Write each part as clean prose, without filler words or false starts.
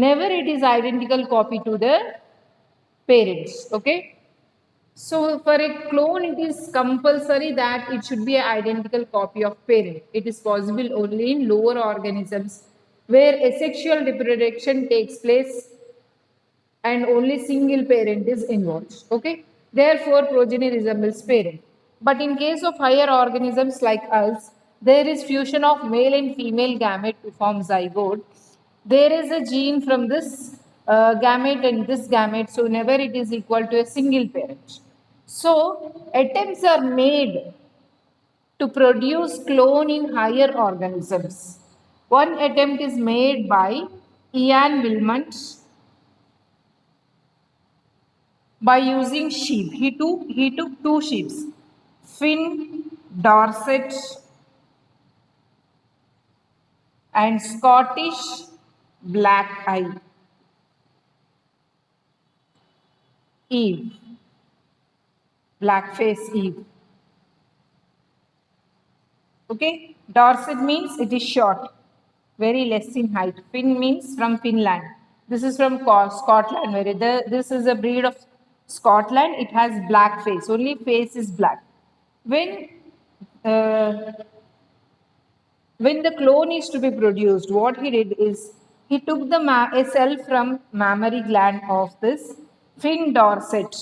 Never it is identical copy to the parents. Okay. So for a clone, it is compulsory that it should be an identical copy of parent. It is possible only in lower organisms where asexual reproduction takes place and only single parent is involved. Okay. Therefore, progeny resembles parent. But in case of higher organisms like us, there is fusion of male and female gamete to form zygote. There is a gene from this gamete and this gamete, so never it is equal to a single parent. So attempts are made to produce clone in higher organisms. One attempt is made by Ian Wilmot by using sheep. He took two sheep, Finn Dorset and Scottish Black Eye Eve, Blackface Eve. Okay, Dorset means it is short, very less in height. Finn means from Finland. This is from Scotland. This is a breed of Scotland. It has black face. Only face is black. Uh, when the clone is to be produced, what he did is he took a cell from mammary gland of this Finn Dorset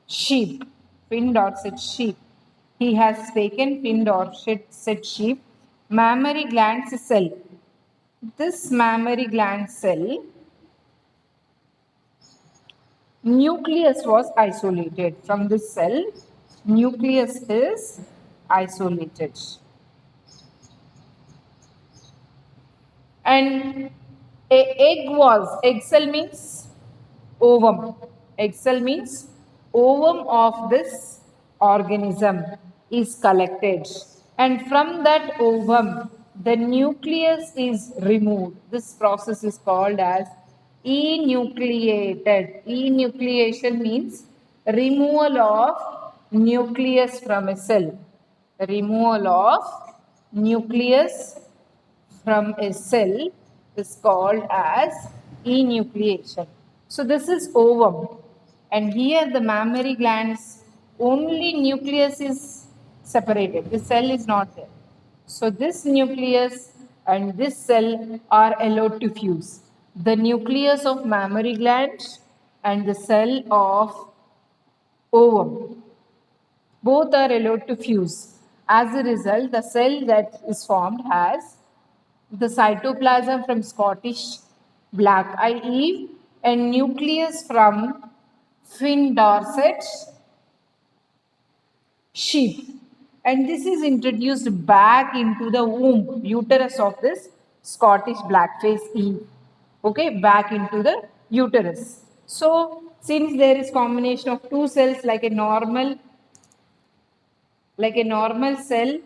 sheep. Finn Dorset sheep. He has taken Finn Dorset sheep mammary gland cell. This mammary gland cell nucleus was isolated. From this cell, nucleus is isolated. And egg cell means ovum. Egg cell means ovum of this organism is collected, and from that ovum the nucleus is removed. This process is called as enucleated. Enucleation means removal of nucleus from a cell. Removal of nucleus from a cell is called as enucleation. So this is ovum, and here the mammary glands only nucleus is separated. The cell is not there. So this nucleus and this cell are allowed to fuse. The nucleus of mammary gland and the cell of ovum, both are allowed to fuse. As a result, the cell that is formed has the cytoplasm from Scottish Black Eye Eve and nucleus from Finn Dorset sheep. And this is introduced back into the womb, uterus of this Scottish Blackface Eve. Okay, back into the uterus. So, since there is combination of two cells like a normal cell,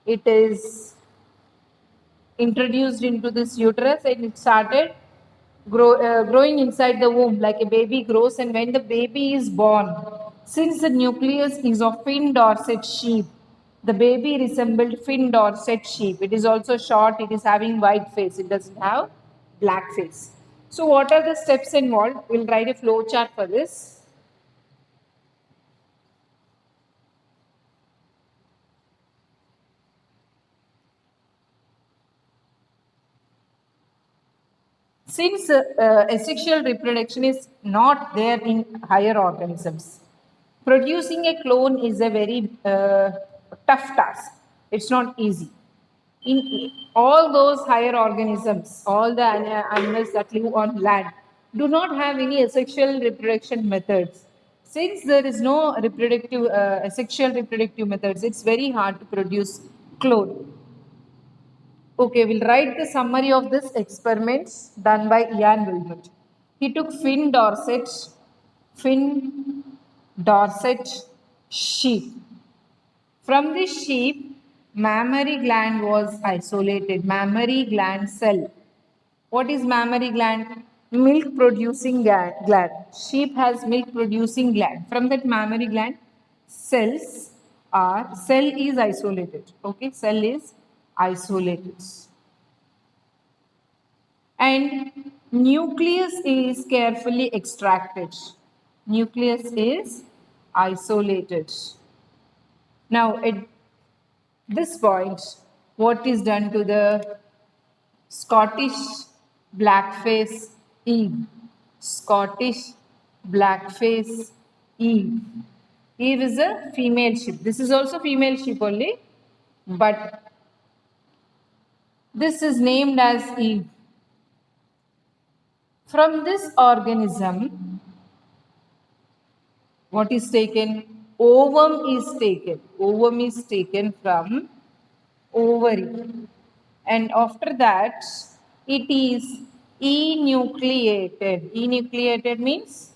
it is introduced into this uterus and it started growing inside the womb like a baby grows. And when the baby is born, since the nucleus is of Finn Dorset sheep, the baby resembled Finn Dorset sheep. It is also short, it is having white face, it doesn't have black face. So what are the steps involved? We'll write a flow chart for this. Since asexual reproduction is not there in higher organisms, producing a clone is a very tough task. It's not easy. In all those higher organisms, all the animals that live on land do not have any asexual reproduction methods. Since there is no asexual reproductive methods, it's very hard to produce clone. Okay, we'll write the summary of this experiments done by Ian Wilmot. He took Finn Dorset sheep. From this sheep, mammary gland was isolated. Mammary gland cell. What is mammary gland? Milk producing gland. Sheep has milk producing gland. From that mammary gland, cell is isolated. Okay, cell is isolated. and nucleus is carefully extracted. Nucleus is isolated. Now, at this point, what is done to the Scottish blackface Eve? Scottish blackface Eve. Eve is a female sheep. This is also female sheep only, but this is named as Eve. From this organism, what is taken? Ovum is taken. Ovum is taken from ovary. And after that, it is enucleated. Enucleated means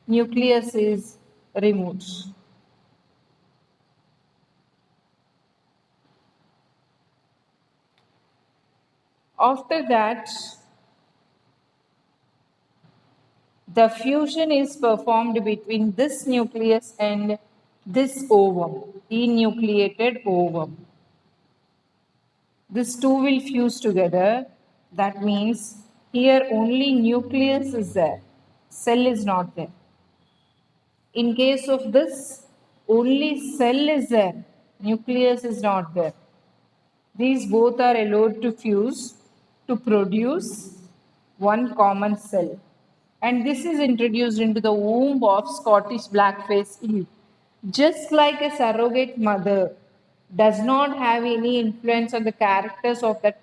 nucleus is removed. After that, the fusion is performed between this nucleus and this ovum, enucleated ovum. These two will fuse together. That means here only nucleus is there, cell is not there. In case of this, only cell is there, nucleus is not there. These both are allowed to fuse to produce one common cell. And this is introduced into the womb of Scottish blackface eel. Just like a surrogate mother does not have any influence on the characters of that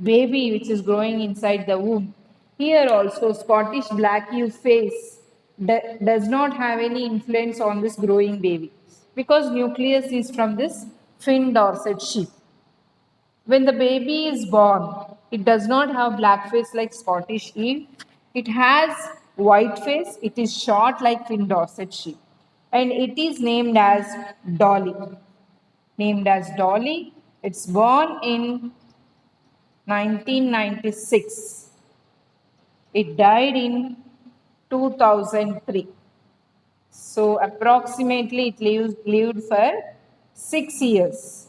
baby which is growing inside the womb, here also Scottish black eel face does not have any influence on this growing baby because nucleus is from this fin Dorset sheep. When the baby is born, it does not have black face like Scottish eel. It has white face. It is short like Finn Dorset sheep. And it is named as Dolly. Named as Dolly. It's born in 1996. It died in 2003. So approximately it lived for 6 years.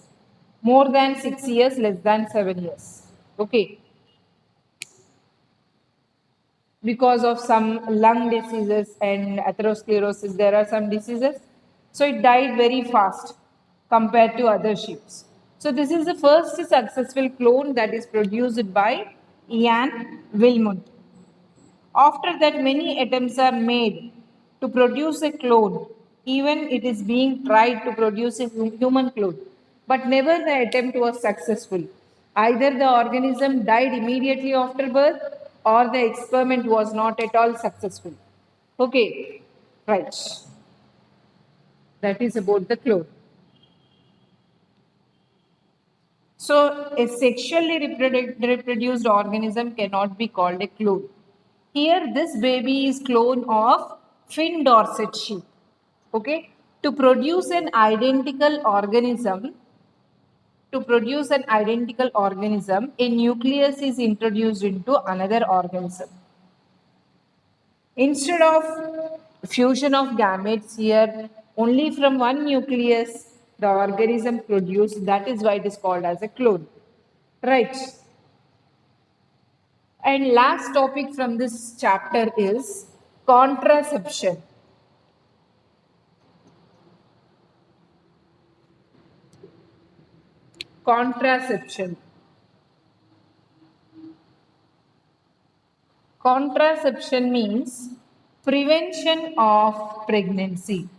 More than 6 years, less than 7 years. Okay. Because of some lung diseases and atherosclerosis, there are some diseases. So it died very fast compared to other sheep. So this is the first successful clone that is produced by Ian Wilmot. After that, many attempts are made to produce a clone. Even it is being tried to produce a human clone, but never the attempt was successful. Either the organism died immediately after birth or the experiment was not at all successful. Okay, right. That is about the clone. So, a sexually reproduced organism cannot be called a clone. Here, this baby is clone of Finn Dorset sheep. Okay, to produce an identical organism, a nucleus is introduced into another organism. Instead of fusion of gametes here, only from one nucleus the organism produced. That is why it is called as a clone. Right. And last topic from this chapter is contraception. Contraception. Contraception means prevention of pregnancy.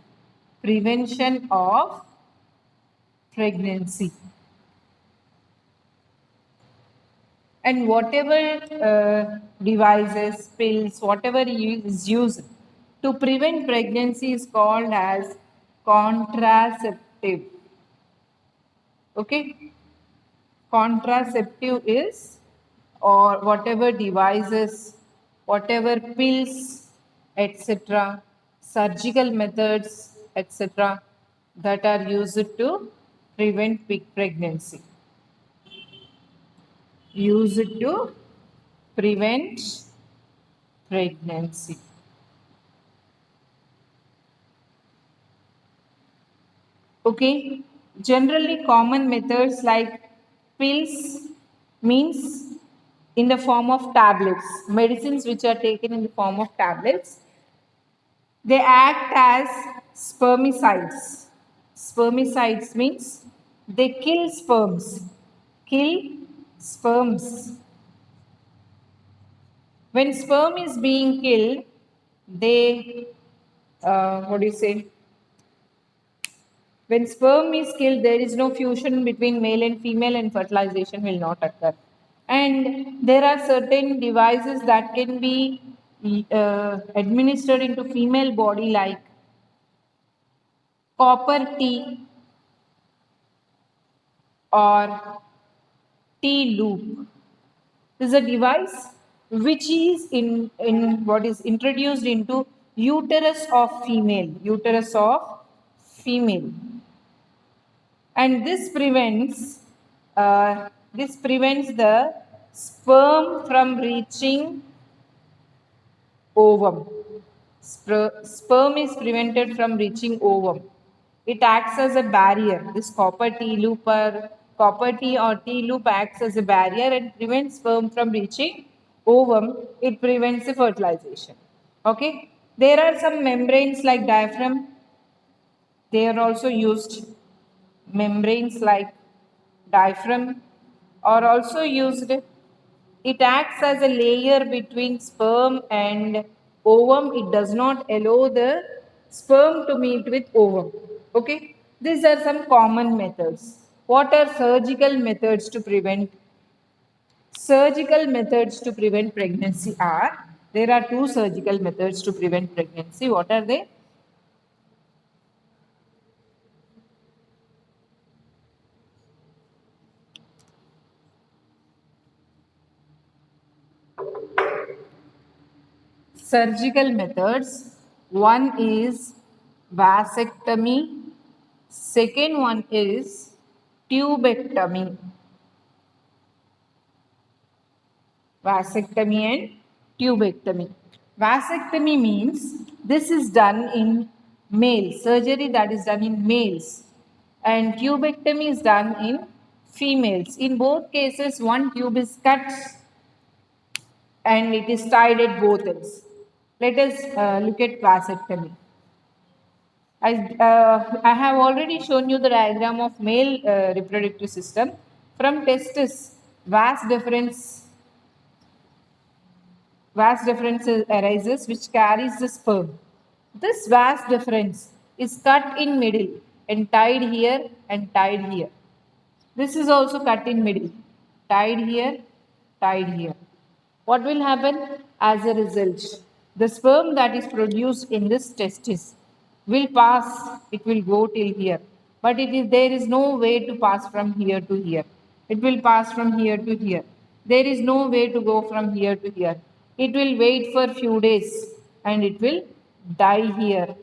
Prevention of pregnancy. And whatever devices, pills, whatever is used to prevent pregnancy is called as contraceptive. Okay? Contraceptive is, or whatever devices, whatever pills, etc., surgical methods, etc., that are used to prevent pregnancy. Used to prevent pregnancy. Okay, generally common methods like pills means in the form of tablets, medicines which are taken in the form of tablets, they act as spermicides. Spermicides means they kill sperms. Kill sperms. When sperm is being killed, they, what do you say? When sperm is killed, there is no fusion between male and female, and fertilization will not occur. And there are certain devices that can be administered into female body, like copper T or T loop. This is a device which is in what is introduced into uterus of female, and this prevents the sperm from reaching ovum. Sperm is prevented from reaching ovum. It acts as a barrier. This copper T or T loop acts as a barrier and prevents sperm from reaching ovum. It prevents the fertilization. Okay. There are some membranes like diaphragm. They are also used. Membranes like diaphragm are also used. It acts as a layer between sperm and ovum. It does not allow the sperm to meet with ovum. Okay, these are some common methods. What are surgical methods to prevent? Surgical methods to prevent pregnancy are, there are two surgical methods to prevent pregnancy. What are they? Surgical methods. One is vasectomy. Second one is tubectomy. Vasectomy and tubectomy. Vasectomy means this is done in males, surgery that is done in males, and tubectomy is done in females. In both cases, one tube is cut and it is tied at both ends. Let us look at vasectomy. I have already shown you the diagram of male reproductive system. From testis, vas deferens arises, which carries the sperm. This vas deferens is cut in middle and tied here and tied here. This is also cut in middle, tied here, tied here. What will happen as a result? The sperm that is produced in this testis will pass, it will go till here. But there is no way to pass from here to here. It will pass from here to here. There is no way to go from here to here. It will wait for few days and it will die here.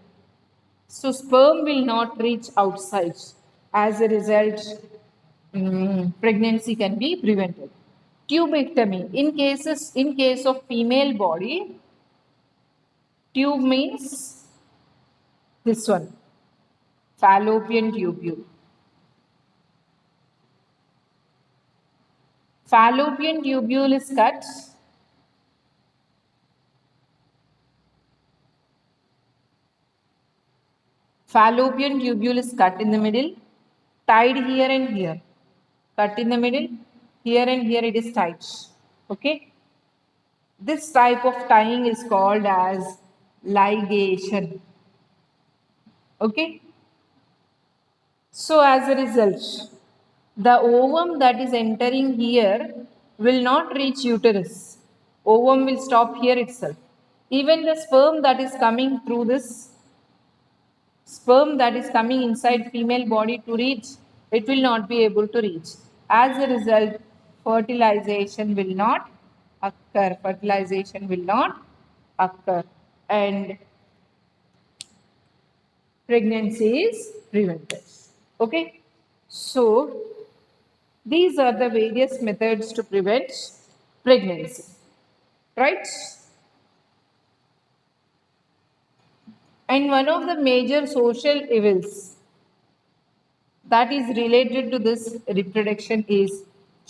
So sperm will not reach outside. As a result, pregnancy can be prevented. Tubectomy. In case of female body, tube means this one, fallopian tubule. Fallopian tubule is cut. Fallopian tubule is cut in the middle, tied here and here. Cut in the middle, here and here it is tied. Okay. This type of tying is called as ligation. Okay. So as a result, the ovum that is entering here will not reach uterus. Ovum will stop here itself. Even the sperm that is coming through this, sperm that is coming inside female body to reach, it will not be able to reach. As a result, fertilization will not occur. Fertilization will not occur. And pregnancy is prevented. Okay. So, these are the various methods to prevent pregnancy, right? And one of the major social evils that is related to this reproduction is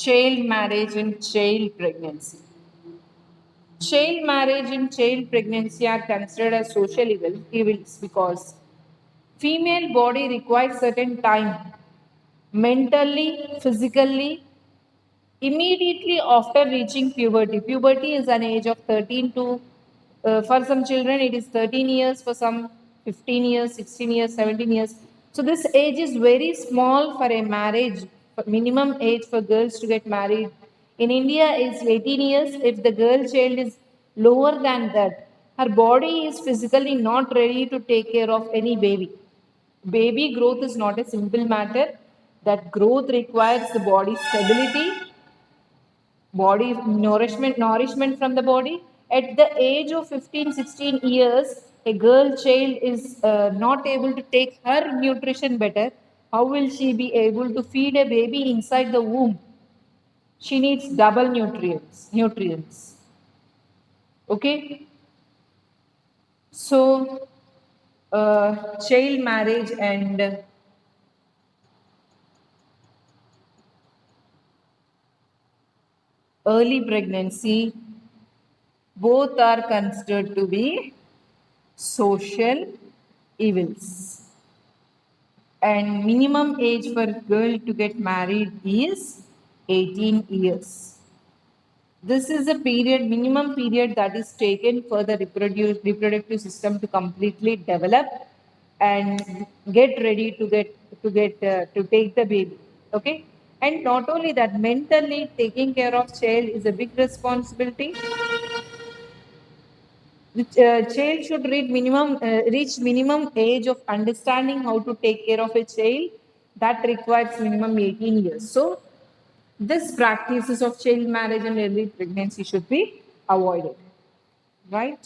child marriage and child pregnancy. Child marriage and child pregnancy are considered as social evils because female body requires certain time mentally, physically, immediately after reaching puberty. Puberty is an age of 13 to, for some children, it is 13 years, for some 15 years, 16 years, 17 years. So, this age is very small for a marriage. Minimum age for girls to get married in India is 18 years. If the girl child is lower than that, her body is physically not ready to take care of any baby. Baby growth is not a simple matter. That growth requires the body stability, body nourishment from the body. At the age of 15, 16 years, a girl child is not able to take her nutrition better. How will she be able to feed a baby inside the womb? She needs double nutrients. Okay, so child marriage and early pregnancy both are considered to be social evils. And minimum age for girl to get married is 18 years. This is a period, minimum period that is taken for the reproductive system to completely develop and get ready to take the baby. Okay, and not only that, mentally taking care of child is a big responsibility. The child should reach minimum age of understanding how to take care of a child. That requires minimum 18 years. So, this practices of child marriage and early pregnancy should be avoided, right?